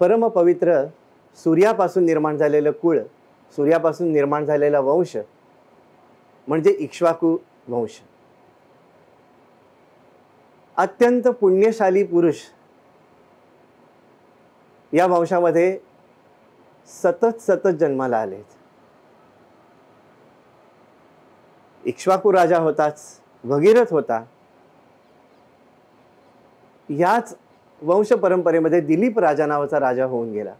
परमपवित्र सूर्यापासून निर्माण झालेलं कुळ, सूर्यापासून निर्माण झालेला वंश म्हणजे इक्ष्वाकू वंश. अत्यंत पुण्यशाली पुरुष या वंशामध्ये सतत जन्माला आलेत. इक्ष्वाकू राजा होताच, भगीरथ होता. याच वंश परंपरेमध्ये दिलीप राजा नावाचा राजा होऊन गेला.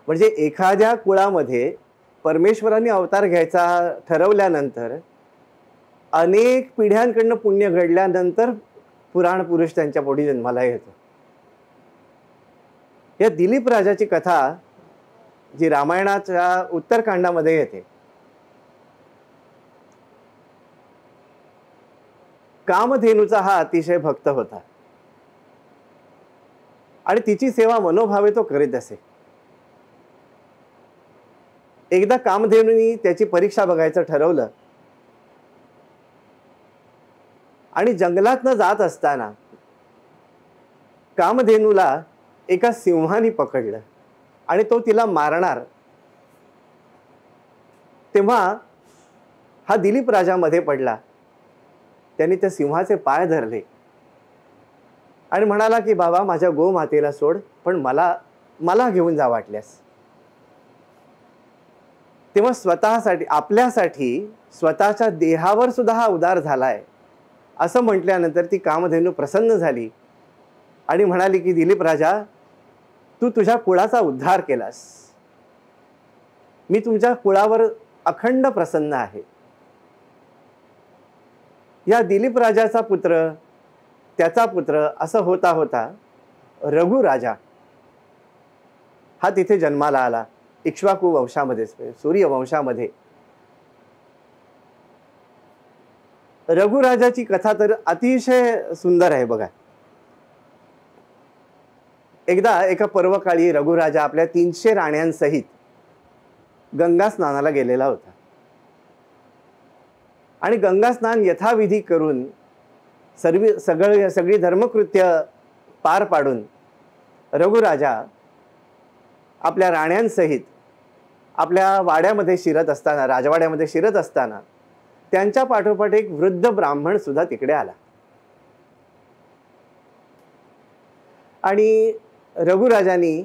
म्हणजे एखाद्या कुळामध्ये परमेश्वरांनी अवतार घ्यायचा ठरवल्यानंतर अनेक पिढ्यांकडनं पुण्य घडल्यानंतर पुराण पुरुष त्यांच्या पोटी जन्माला येतो. या दिलीप राजाची कथा जी रामायणाच्या उत्तरकांडामध्ये येते. कामधेनूचा हा अतिशय भक्त होता आणि तिची सेवा मनोभावे तो करीत असे. एकदा कामधेनूनी त्याची परीक्षा बघायचं ठरवलं आणि जंगलातनं जात असताना कामधेनूला एका सिंहाने पकडलं आणि तो तिला मारणार. तेव्हा हा दिलीप राजामध्ये पडला. त्यांनी त्या सिंहाचे पाय धरले आणि म्हणाला की बाबा माझ्या गोमातेला सोड, पण मला घेऊन जा वाटल्यास. तेव्हा स्वतःसाठी, आपल्यासाठी स्वतःच्या देहावर सुद्धा हा उदार झालाय असं म्हटल्यानंतर ती कामधेनू प्रसन्न झाली आणि म्हणाली की दिलीप राजा, तू तुझ्या कुळाचा उद्धार केलास. मी तुमच्या कुळावर अखंड प्रसन्न आहे. या दिलीप राजाचा पुत्र, त्याचा पुत्र असं होता होता रघु राजा हा तिथे जन्माला आला. इक्ष्वाकू वंशामध्ये, सूर्यवंशामध्ये. रघुराजाची कथा तर अतिशय सुंदर आहे बघा. एकदा एका पर्वकाळी रघुराजा आपल्या 300 राण्यांसहित गंगा स्नानाला गेलेला होता आणि गंगा स्नान यथाविधी करून सगळी धर्मकृत्य पार पाडून रघुराजा आपल्या राण्यांसहित आपल्या वाड्यामध्ये शिरत असताना, राजवाड्यामध्ये शिरत असताना त्यांच्या पाठोपाठ एक वृद्ध ब्राह्मण सुद्धा तिकडे आला आणि रघुराजांनी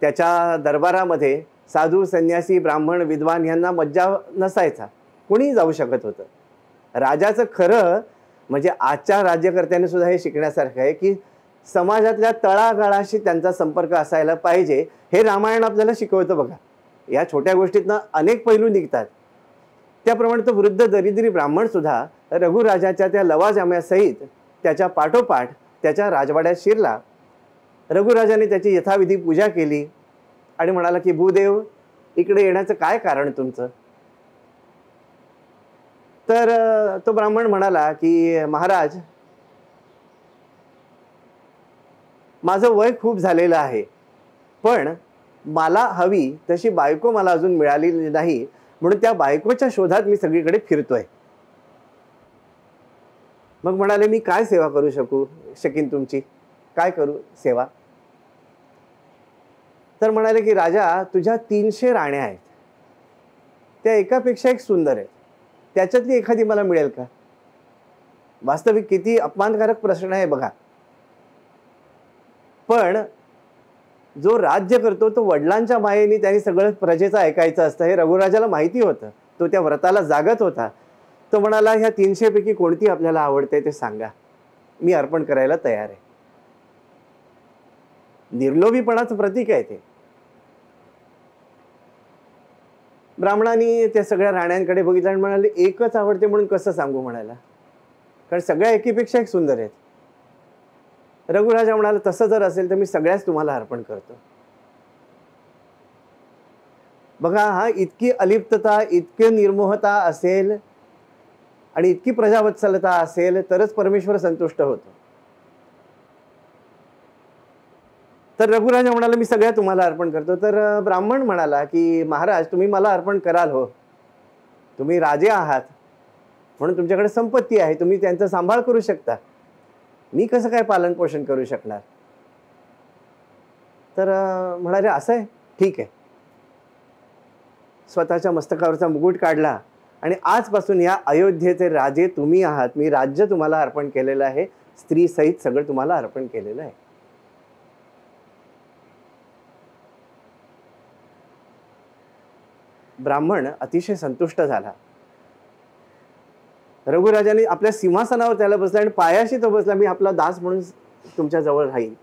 त्याच्या दरबारामध्ये साधू, संन्यासी, ब्राह्मण, विद्वान यांना मज्जा नसायचा. कोणी जाऊ शकत होतं. राजाचं खरं म्हणजे आजच्या राज्यकर्त्यांनी सुद्धा हे शिकण्यासारखं आहे की समाजातल्या तळागाळाशी त्यांचा संपर्क असायला पाहिजे. हे रामायण आपल्याला शिकवतं बघा. या छोट्या गोष्टीतनं अनेक पैलू निघतात. त्याप्रमाणे तो वृद्ध दरिद्री ब्राह्मण सुद्धा रघुराजाच्या त्या लवाजम्यासहित त्याच्या पाठोपाठ त्याच्या राजवाड्यात शिरला. रघुराजाने त्याची यथाविधी पूजा केली आणि म्हणाला की भूदेव, इकडे येण्याचं काय कारण तुमचं? तर तो ब्राह्मण म्हणाला की महाराज, माझं वय खूप झालेलं आहे, पण मला हवी तशी बायको मला अजून मिळालेली नाही, म्हणून त्या बायकोच्या शोधात मी सगळीकडे फिरतोय. मग म्हणाले मी काय सेवा करू शकीन तुमची? काय करू सेवा? तर म्हणाले की राजा, तुझ्या 300 राण्या आहेत, त्या एकापेक्षा एक सुंदर आहेत, त्याच्यातली एखादी मला मिळेल का? वास्तविक किती अपमानकारक प्रश्न आहे बघा. पण जो राज्य करतो तो वडिलांच्या मायेने त्यांनी सगळं प्रजेचं ऐकायचं असतं हे रघुराजाला माहिती होतं. तो त्या व्रताला जागत होता. तो म्हणाला ह्या 300 पैकी कोणती आपल्याला आवडते ते सांगा, मी अर्पण करायला तयार आहे. निर्लोभीपणाचं प्रतीक आहे ते. ब्राह्मणांनी त्या सगळ्या राण्यांकडे बघितलं आणि म्हणाले एकच आवडते म्हणून कसं सांगू म्हणाला, कारण सगळ्या एकीपेक्षा एक सुंदर आहेत. रघुराजा म्हणाला तसं जर असेल तर मी सगळ्याच तुम्हाला अर्पण करतो. बघा, हा इतकी अलिप्तता, इतकी निर्मोहता असेल आणि इतकी प्रजावत्सलता असेल तरच परमेश्वर संतुष्ट होतो. तर रघुराजा म्हणाला मी सगळ्या तुम्हाला अर्पण करतो. तर ब्राह्मण म्हणाला की महाराज, तुम्ही मला अर्पण कराल हो, तुम्ही राजे आहात म्हणून तुमच्याकडे संपत्ती आहे, तुम्ही त्यांचा सांभाळ करू शकता, मी कसं काय पालन पोषण करू शकणार? तर म्हणाले असं आहे, ठीक आहे. स्वतःच्या मस्तकावरचा मुकुट काढला आणि आजपासून या अयोध्येचे राजे तुम्ही आहात. मी राज्य तुम्हाला अर्पण केलेलं आहे, स्त्री सहित सगळं तुम्हाला अर्पण केलेलं आहे. ब्राह्मण अतिशय संतुष्ट झाला. रघुराजाने आपल्या सिंहासनावर त्याला बसला आणि पायाशी तो बसला, मी आपला दास म्हणून तुमच्या जवळ राहील.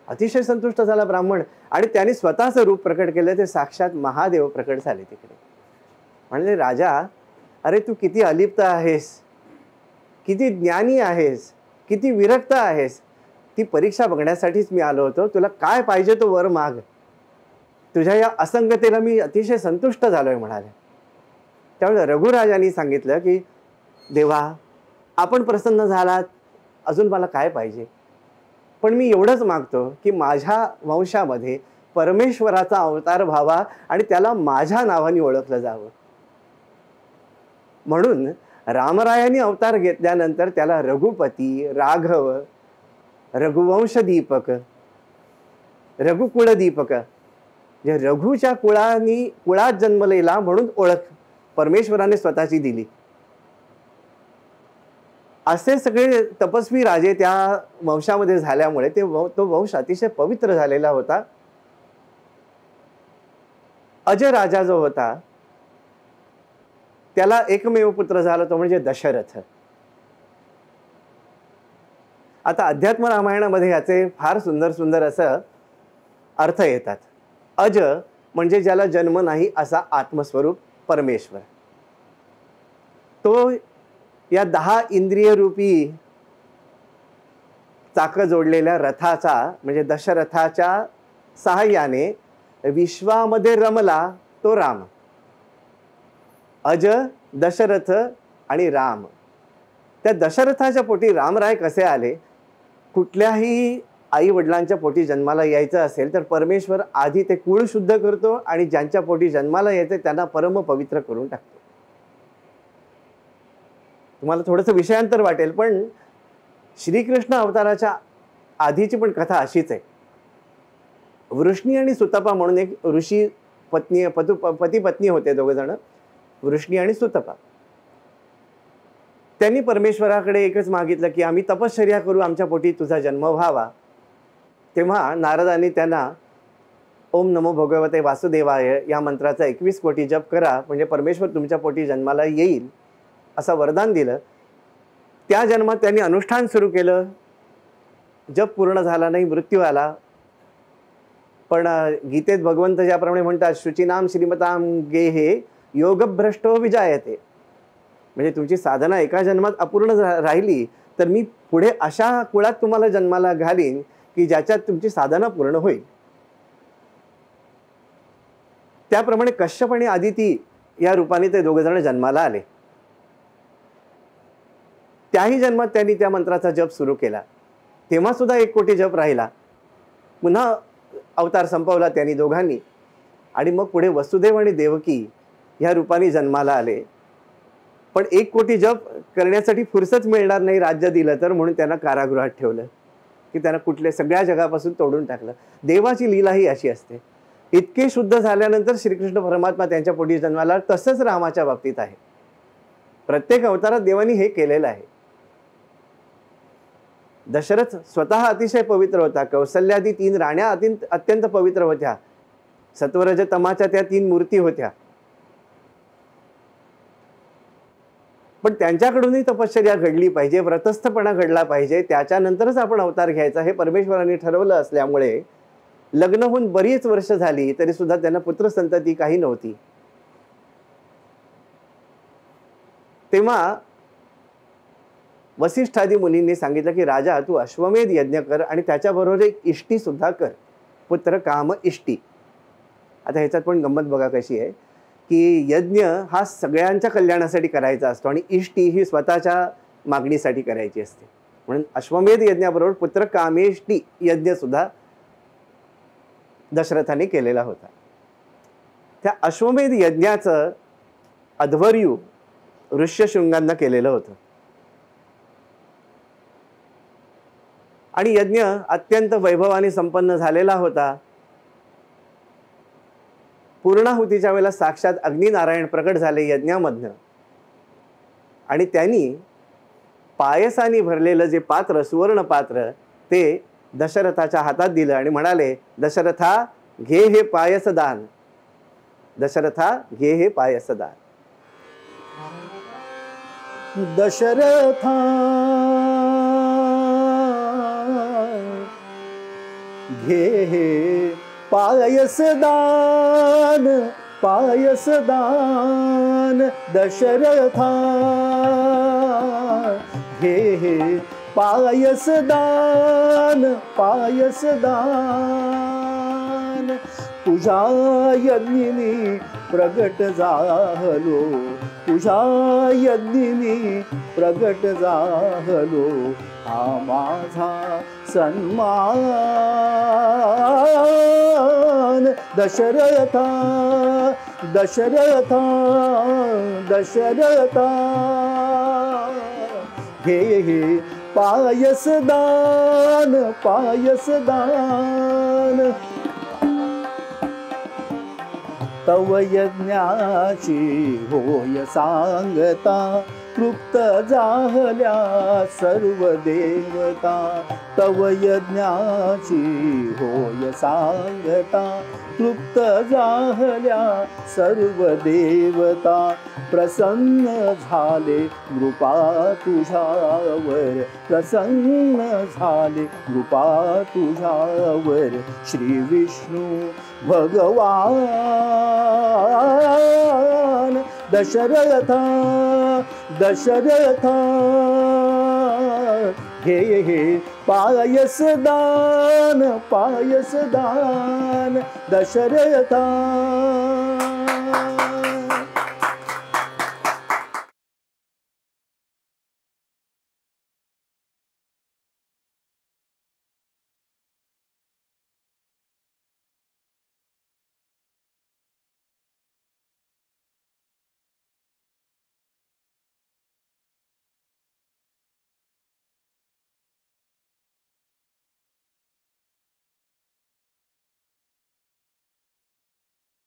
अतिशय संतुष्ट झाला ब्राह्मण आणि त्याने स्वतःचं रूप प्रकट केलं. ते साक्षात महादेव प्रकट झाले तिकडे. म्हणजे राजा, अरे तू किती अलिप्त आहेस, किती ज्ञानी आहेस, किती विरक्त आहेस. ती परीक्षा बघण्यासाठीच मी आलो होतो. तुला काय पाहिजे तो वर माग. तुझ्या या असंगतेला मी अतिशय संतुष्ट झालोय म्हणाले. त्यावेळेस रघुराजांनी सांगितलं की देवा, आपण प्रसन्न झालात, अजून मला काय पाहिजे. पण मी एवढंच मागतो की माझ्या वंशामध्ये परमेश्वराचा अवतार व्हावा आणि त्याला माझ्या नावाने ओळखलं जावं. म्हणून रामरायांनी अवतार घेतल्यानंतर त्याला रघुपती, राघव, रघुवंश दीपक, रघुकुळ दीपक, जे रघुच्या कुळात जन्मलेला म्हणून ओळख परमेश्वराने स्वतःची दिली. असे सगळे तपस्वी राजे त्या वंशामध्ये झाल्यामुळे तो वंश अतिशय पवित्र झालेला होता. अज राजा जो होता त्याला एकमेव पुत्र झाला, तो म्हणजे दशरथ. आता अध्यात्म रामायणामध्ये याचे फार सुंदर सुंदर असं अर्थ येतात. अज म्हणजे ज्याला जन्म नाही असा आत्मस्वरूप परमेश्वर. तो या 10 इंद्रिय रूपी चाक जोडलेल्या रथाचा म्हणजे दशरथाच्या सहाय्याने विश्वामध्ये रमला, तो राम. अज, दशरथ आणि राम. त्या दशरथाच्या पोटी रामराय कसे आले. कुठल्याही आई वडिलांच्या पोटी जन्माला यायचं असेल तर परमेश्वर आधी ते कुळ शुद्ध करतो आणि ज्यांच्या पोटी जन्माला यायचं त्यांना परम पवित्र करून टाकतो. तुम्हाला थोडंसं विषयांतर वाटेल, पण श्रीकृष्ण अवताराच्या आधीची पण कथा अशीच आहे. वृष्णी आणि सुतपा म्हणून एक ऋषी पती पत्नी होते, दोघ जण, वृष्णी आणि सुतपा. त्यांनी परमेश्वराकडे एकच मागितलं की आम्ही तपश्चर्या करू, आमच्या पोटी तुझा जन्म व्हावा. तेव्हा नारदांनी त्यांना ओम नमो भगवते वासुदेवाय या मंत्राचा 21 कोटी जप करा, म्हणजे परमेश्वर तुमच्या पोटी जन्माला येईल असं वरदान दिलं. त्या जन्मात त्यांनी अनुष्ठान सुरू केलं. जप पूर्ण झाला नाही, मृत्यू आला. पण गीतेत भगवंत ज्याप्रमाणे म्हणतात, शुचिनाम श्रीमताम गेहे योगभ्रष्टो विजायते. म्हणजे तुमची साधना एका जन्मात अपूर्ण राहिली तर मी पुढे अशा कुळात तुम्हाला जन्माला घालीन की ज्याच्यात तुमची साधना पूर्ण होईल. त्याप्रमाणे कश्यप आणि आदिती या रूपाने ते दोघ जण जन्माला आले. त्याही जन्मात त्यांनी त्या मंत्राचा जप सुरू केला. तेव्हा सुद्धा 1 कोटी जप राहिला. पुन्हा अवतार संपवला त्यांनी दोघांनी आणि मग पुढे वसुदेव आणि देवकी या रूपाने जन्माला आले. पण 1 कोटी जप करण्यासाठी फुरसत मिळणार नाही राज्य दिलं तर, म्हणून त्यांना कारागृहात ठेवलं की त्यांना कुठल्या सगळ्या जगापासून तोडून टाकलं. देवाची लीला ही अशी असते. इतके शुद्ध झाल्यानंतर श्रीकृष्ण परमात्मा त्यांच्या पोटी जन्माला. तसंच रामाच्या बाबतीत आहे. प्रत्येक अवतारात देवानी हे केलेलं आहे. दशरथ स्वतः अतिशय पवित्र होता. कौसल्यादी 3 राण्या अत्यंत पवित्र होत्या. सत्वरज तमाच्या त्या 3 मूर्ती होत्या. पण त्यांच्याकडूनही तपश्चर्या घडली पाहिजे, व्रतस्थपणा घडला पाहिजे, त्याच्यानंतरच आपण अवतार घ्यायचा हे परमेश्वराने ठरवलं असल्यामुळे लग्न होऊन बरीच वर्ष झाली तरी सुद्धा त्यांना पुत्रसंतती काही नव्हती. तेव्हा वसिष्ठादी मुनींनी सांगितलं की राजा, तू अश्वमेध यज्ञ कर आणि त्याच्याबरोबर एक इष्टी सुद्धा कर. पुत्र काम इष्टी. आता ह्याच्यात पण गंमत बघा कशी आहे की यज्ञ हा सगळ्यांच्या कल्याणासाठी करायचा असतो आणि इष्टी ही स्वतःच्या मागणीसाठी करायची असते. म्हणून अश्वमेध यज्ञाबरोबर पुत्र कामेष्टी यज्ञ सुद्धा दशरथाने केलेला होता. त्या अश्वमेध यज्ञाचं अध्वर्यू ऋष्यशृंगांना केलेलं होतं. आणि यज्ञ अत्यंत वैभवाने संपन्न झालेला होता. पूर्णाहुतीच्या वेळेला साक्षात अग्निनारायण प्रकट झाले यज्ञामधनं आणि त्यांनी पायसाने भरलेलं जे पात्र, सुवर्ण पात्र, ते दशरथाच्या हातात दिलं आणि म्हणाले, दशरथा घे हे पायसदान, दशरथा घे हे पायसदान. दशरथा घे हे पायसदान, पायसदान. दशरथा घे हे पायसदान, पायसदान. तुझ्या यज्ञिनी प्रगट झालो, तुझ्या यज्ञिनी प्रगट झालो, हा माझा सन्मान. दशरथा, दशरथा, दशरथा घे हे पायसदान, पायसदान. तव यज्ञाची होय सांगता, तृप्त झाल्या सर्व देवता. तव यज्ञाची होय सांगता, तृप्त झाल्या सर्व देवता. प्रसन्न झाले नृपा तुझ्यावर, प्रसन्न झाले नृपा तुझ्यावर. श्री विष्णू भगवान. दशरथा, दशरथा घे हे पायसदान, पायसदान. दशरथा